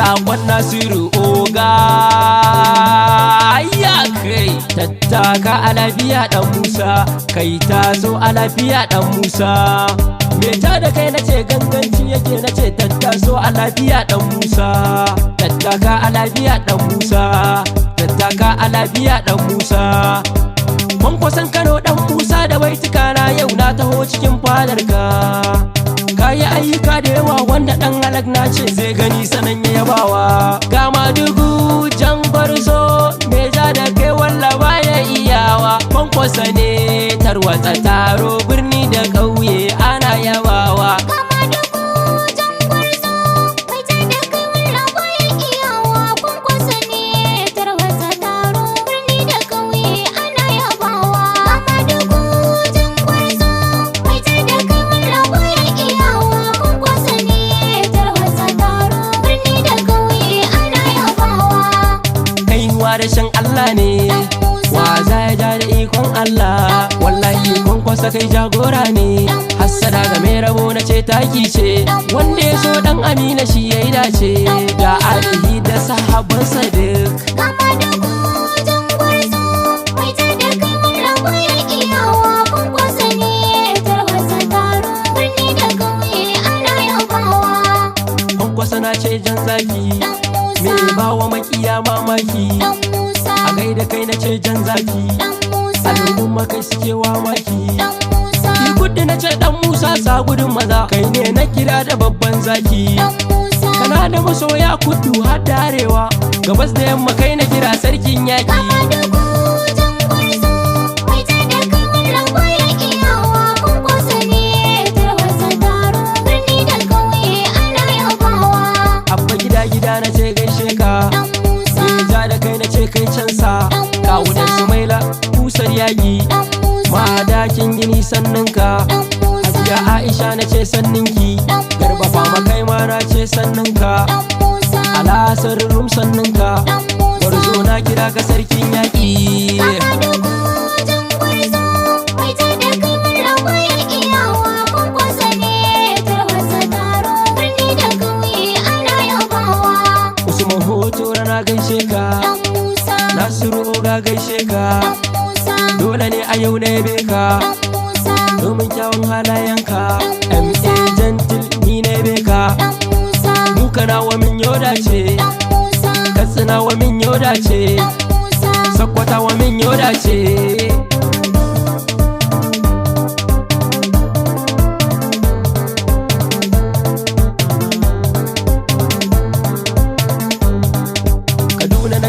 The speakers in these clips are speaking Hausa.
sakon Nasiru Oga ya kai tattaka a lafiya dan Musa kai taso a lafiya dan Musa me ta da kai nace ganganci yake nace tattaso a lafiya dan Musa tattaka a lafiya dan Musa tattaka a lafiya dan Musa mun kusan Kano dan Musa da baitika na yau na taho cikin fadarka kayi ayyuka da yawa wanda dan halak na ce zai gani sanan ya yabawa ga Madugu jan gwarzo me ja da kai walla baya iyawa kwankwasa ne tarwatsa taro birni da ƙauye ana yabawa rashin Allah ne wa za ya ja da ikon Allah wallahi kwankwasa kai jagora ne hassada ga mai rabo na ce taki ce wanda ya so dan Amina shi ya yi dace da alihi da sahabbansa duk kwankwasa na ce jan zaki me ba wa makiya mamaki a gaida kai na ce jan zaki al'umma kai suke mamaki ki gudu na ce dan Musa sa gudun maza kai ne na kira da babban zaki kana da masoya kudu har da arewa gabas da yamma kai na kira sarkin yaki gida na ce gaishe ka ja da kai na ce kai cansa kawudan Sumaila kusar yaƙi madakin gini sannan ka hajiya Aisha na ce sanninki garba fama kai ma na ce sannan ka alasar rum sannan ka gwarzo na kira ka sarkin yaƙi na gaishe ka Nasiru Oga gaishe ka dole ne a yau na yabe ka domin kyawun halayenka M.A. Gentle ni na yabe ka Mukana wa min yoda ce Katsina wa min yoda ce Sakkwata wa min yoda ce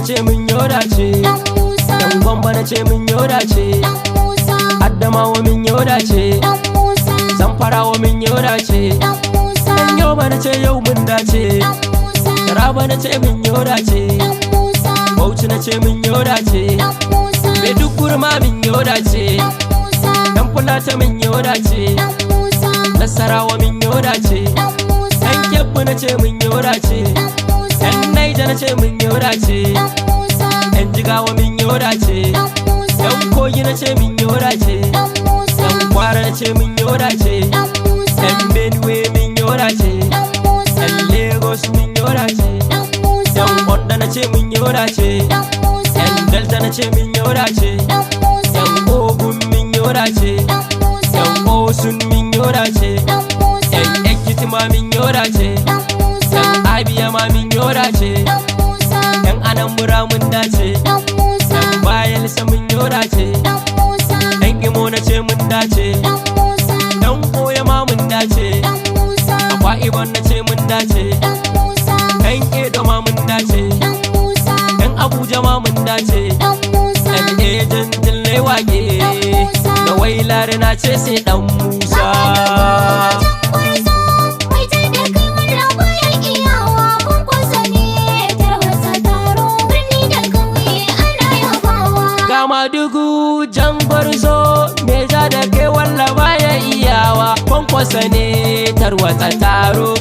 ce mun yoda ce dan Gombe na ce mun yoda ce Adamawa min yoda ce Zamfarawa min yoda ce dan Yoba na ce yau mun dace Taraba na ce mun yoda ce Bauchi na ce mun yoda ce Maiduguri ma min yoda ce dan Fulata min yoda ce Nasarawa min yoda ce dan Kebbi na ce mun yoda ce yan Naija na ce mun yoda ce yan Jigawa min yoda ce yan Kogi na ce min yoda ce yan Kwara na ce min yoda ce yan Benue min yoda ce yan Lagos min yoda ce yan Ondo na ce min yoda ce yan Delta na ce min yoda ce yan Ogun min yoda ce yan Osun min yoda ce yan Ekiti ma min yoda ce Abia ma min yoda ce yan Anambra mun dace yan Bayelsa mun yoda ce yan Imo na ce mun dace yan Oyo ma mun dace Akwa Ibom na ce mun dace yan Edo ma mun dace yan Abuja ma mun dace yan Ejentin Lewage da Wailare na ce sai dan Musa Madugu jan gwarzo me ja da kai walla baya iyawa kwankwasa ne tarwatsa taro